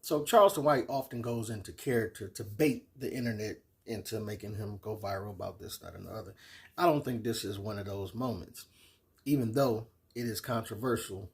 So Charleston White often goes into character to bait the internet into making him go viral about this, that, and the other. I don't think this is one of those moments, even though it is controversial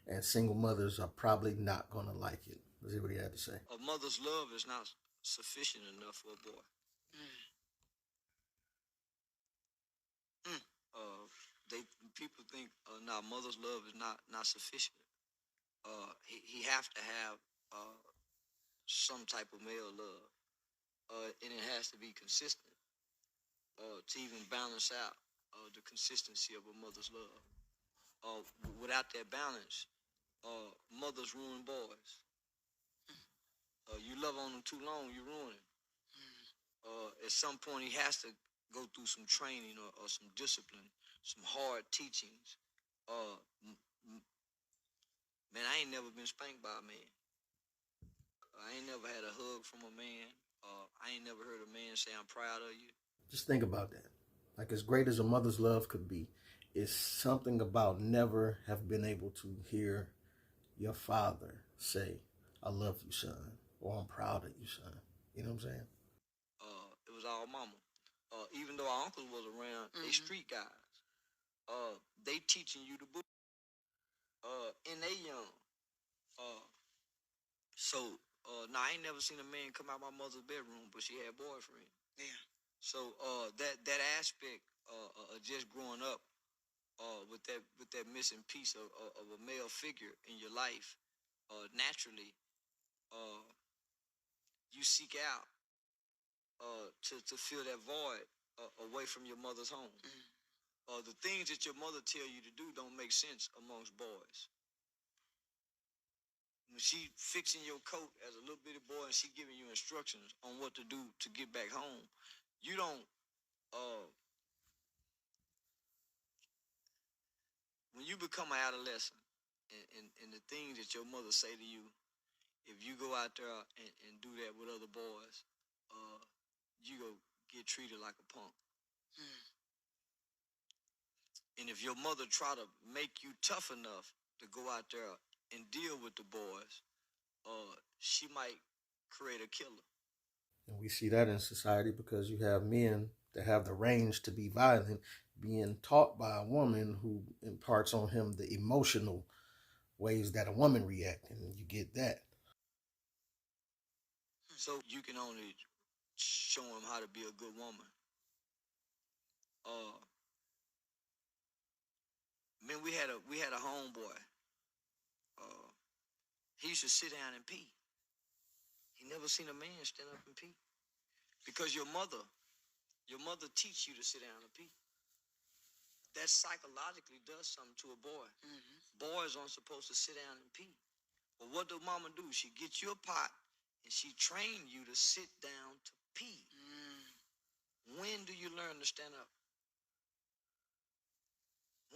and single mothers are probably not going to like it. Let's see what he had to say. A mother's love is not sufficient enough for a boy. Uh, they people think now mother's love is not sufficient. He have to have some type of male love, and it has to be consistent to even balance out the consistency of a mother's love. Without that balance, mothers ruin boys. You love on them too long, you ruin him. At some point, he has to go through some training or some discipline, some hard teachings. Man, I ain't never been spanked by a man. I ain't never had a hug from a man. I ain't never heard a man say, "I'm proud of you." Just think about that. Like, as great as a mother's love could be, it's something about never have been able to hear your father say, "I love you, son," or "I'm proud of you, son." You know what I'm saying? It was all mama. Even though our uncles was around, they street guys. They teaching you the book. And they young. So now I ain't never seen a man come out my mother's bedroom, but she had a boyfriend. Yeah. So that aspect of just growing up with that missing piece of a male figure in your life, naturally, you seek out to fill that void away from your mother's home. The things that your mother tell you to do don't make sense amongst boys. When she fixing your coat as a little bitty boy and she giving you instructions on what to do to get back home, you don't. When you become an adolescent, and the things that your mother say to you, if you go out there and do that with other boys, you go get treated like a punk. And if your mother try to make you tough enough to go out there and deal with the boys, she might create a killer. And we see that in society because you have men that have the range to be violent being taught by a woman who imparts on him the emotional ways that a woman reacts, and you get that. So you can only show him how to be a good woman. Man, we had a homeboy. He used to sit down and pee. He never seen a man stand up and pee. Because your mother teach you to sit down and pee. That psychologically does something to a boy. Boys aren't supposed to sit down and pee. But what does mama do? She gets you a pot and she train you to sit down to pee. When do you learn to stand up?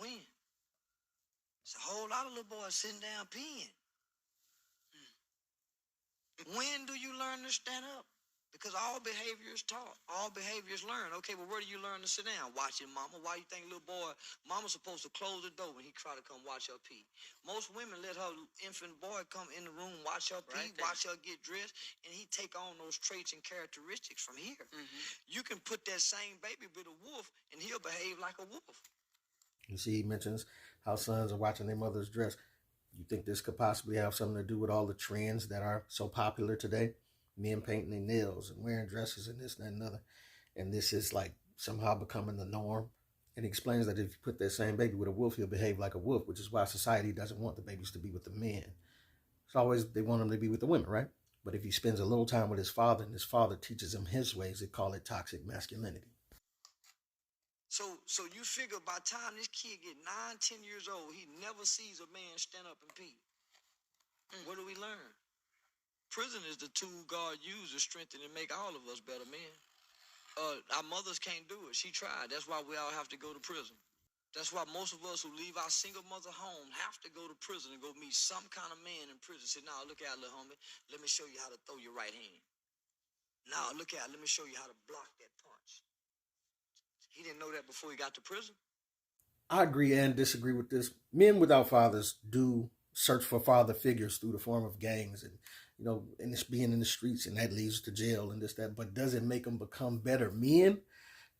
When? It's a whole lot of little boys sitting down peeing. When do you learn to stand up? Because all behavior is taught. All behavior is learned. Okay, well, where do you learn to sit down? Watching mama. Why you think little boy, mama's supposed to close the door when he try to come watch her pee? Most women let her infant boy come in the room, watch her pee, watch her get dressed, and he take on those traits and characteristics from here. You can put that same baby with a wolf, and he'll behave like a wolf. You see, he mentions how sons are watching their mother's dress. You think this could possibly have something to do with all the trends that are so popular today? Men painting their nails and wearing dresses and this, that, and another. And this is like somehow becoming the norm. And he explains that if you put that same baby with a wolf, he'll behave like a wolf, which is why society doesn't want the babies to be with the men. It's always, they want them to be with the women, right? But if he spends a little time with his father and his father teaches him his ways, they call it toxic masculinity. So you figure by the time this kid get 9, 10 years old, he never sees a man stand up and pee. What do we learn? Prison is the tool God used to strengthen and make all of us better men. Our mothers can't do it. She tried. That's why we all have to go to prison. That's why most of us who leave our single mother home have to go to prison and go meet some kind of man in prison. Say, now look out, little homie. Let me show you how to throw your right hand. Now look out. Let me show you how to block that punch. He didn't know that before he got to prison. I agree and disagree with this. Men without fathers do search for father figures through the form of gangs and and it's being in the streets, and that leads to jail and this, that. But does it make them become better men?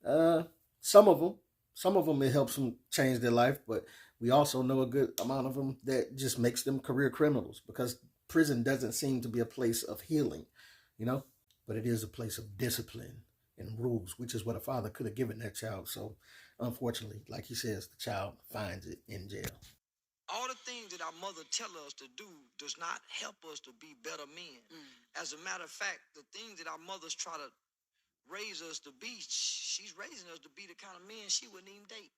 Uh, some of them. Some of them, it helps them change their life, but we also know a good amount of them that just makes them career criminals, because prison doesn't seem to be a place of healing, but it is a place of discipline and rules, which is what a father could have given that child. So, unfortunately, like he says, the child finds it in jail. All the things that our mother tell us to do does not help us to be better men. As a matter of fact, the things that our mothers try to raise us to be, she's raising us to be the kind of man she wouldn't even date.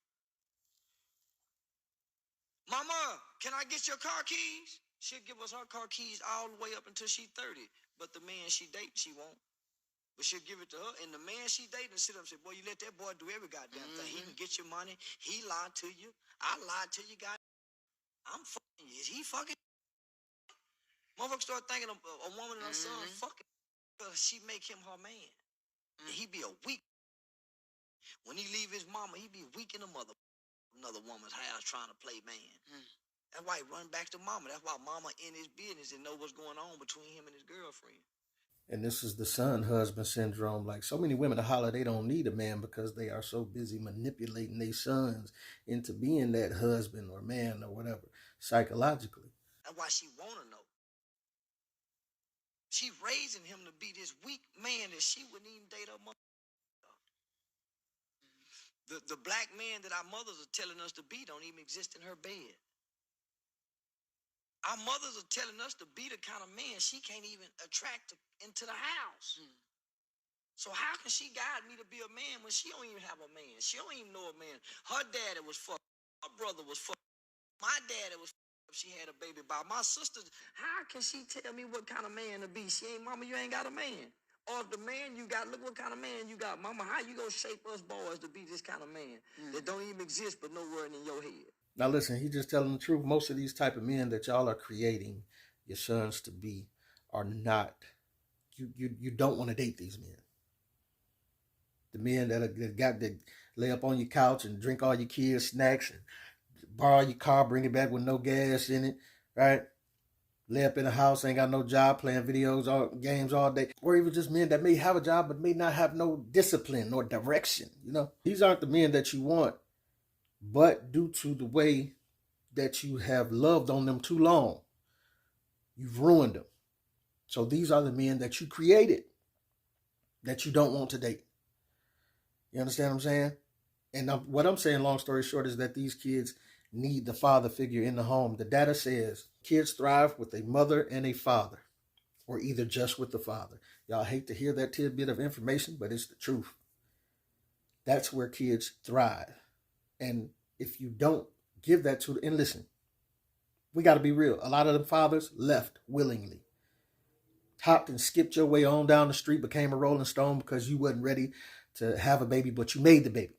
Mama, can I get your car keys? She'll give us her car keys all the way up until she's 30. But the man she dating, she won't. But she'll give it to her. And the man she dating sit up and say, boy, you let that boy do every goddamn thing. He can get your money. He lied to you. I lied to you, guys. I'm fucking you. Is he fucking? Motherfuckers start thinking of a woman and her son fucking because she make him her man. And he be a weak. When he leave his mama, he be weak in another woman's house trying to play man. That's why he run back to mama. That's why mama in his business and know what's going on between him and his girlfriend. And this is the son-husband syndrome. Like, so many women holler they don't need a man because they are so busy manipulating their sons into being that husband or man or whatever, psychologically. That's why she want to know. She raising him to be this weak man that she wouldn't even date her mother. The black man that our mothers are telling us to be don't even exist in her bed. Our mothers are telling us to be the kind of man she can't even attract into the house. So how can she guide me to be a man when she don't even have a man? She don't even know a man. Her daddy was fucked. Her brother was fucked. My daddy was fucked up. She had a baby by my sister. How can she tell me what kind of man to be? She ain't, mama, you ain't got a man. Or if the man you got, look what kind of man you got. Mama, how you gonna shape us boys to be this kind of man that don't even exist but nowhere in your head? Now listen, he just telling the truth. Most of these type of men that y'all are creating your sons to be are not, you don't want to date these men. The men that got to lay up on your couch and drink all your kids' snacks and borrow your car, bring it back with no gas in it, right? Lay up in the house, ain't got no job, playing games all day. Or even just men that may have a job but may not have no discipline or direction, These aren't the men that you want. But due to the way that you have loved on them too long, you've ruined them. So these are the men that you created that you don't want to date. You understand what I'm saying? And what I'm saying, long story short, is that these kids need the father figure in the home. The data says kids thrive with a mother and a father, or either just with the father. Y'all hate to hear that tidbit of information, but it's the truth. That's where kids thrive. And if you don't give that to, and listen, we got to be real. A lot of the fathers left willingly. Hopped and skipped your way on down the street, became a Rolling Stone because you wasn't ready to have a baby, but you made the baby.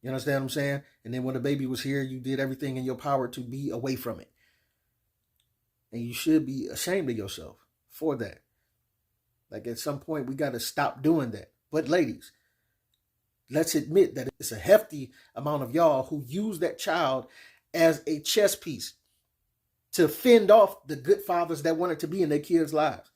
You understand what I'm saying? And then when the baby was here, you did everything in your power to be away from it. And you should be ashamed of yourself for that. Like, at some point, we got to stop doing that. But ladies, let's admit that it's a hefty amount of y'all who use that child as a chess piece to fend off the good fathers that wanted to be in their kids' lives.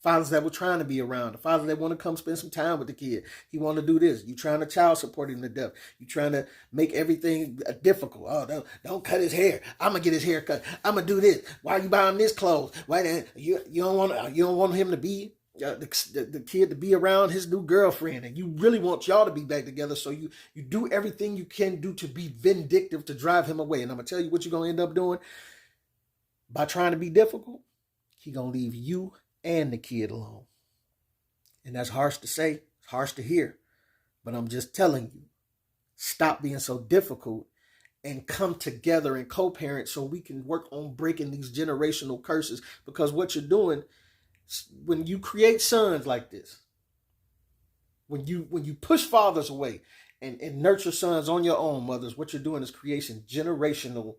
Fathers that were trying to be around. The father that want to come spend some time with the kid. He want to do this. You trying to child support him to death. You trying to make everything difficult. Oh, don't cut his hair. I'm gonna get his hair cut. I'm gonna do this. Why are you buying this clothes? Why you don't want him to be the kid to be around his new girlfriend, and you really want y'all to be back together. So you do everything you can do to be vindictive to drive him away. And I'm gonna tell you what you're gonna end up doing by trying to be difficult. He gonna leave you and the kid alone. And that's harsh to say, it's harsh to hear, but I'm just telling you, stop being so difficult and come together and co-parent so we can work on breaking these generational curses. Because what you're doing, when you create sons like this, when you push fathers away and nurture sons on your own, mothers, what you're doing is creating generational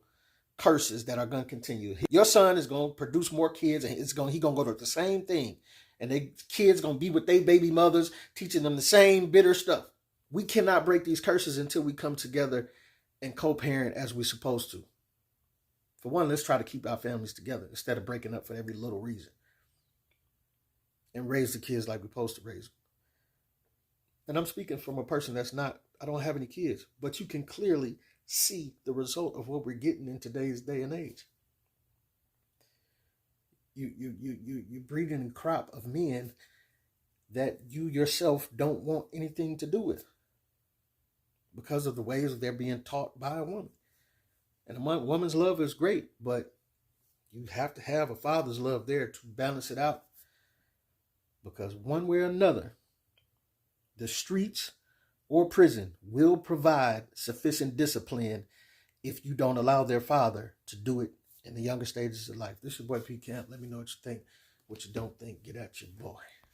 curses that are going to continue. Your son is going to produce more kids, and he's going to go to the same thing. And they kids going to be with their baby mothers, teaching them the same bitter stuff. We cannot break these curses until we come together and co-parent as we're supposed to. For one, let's try to keep our families together instead of breaking up for every little reason. and raise the kids like we're supposed to raise them. And I'm speaking from a person I don't have any kids, but you can clearly see the result of what we're getting in today's day and age. You breeding a crop of men that you yourself don't want anything to do with because of the ways they're being taught by a woman. And a woman's love is great, but you have to have a father's love there to balance it out, because one way or another, the streets or prison will provide sufficient discipline if you don't allow their father to do it in the younger stages of life. This is your boy P. Camp. Let me know what you think. What you don't think, get at your boy.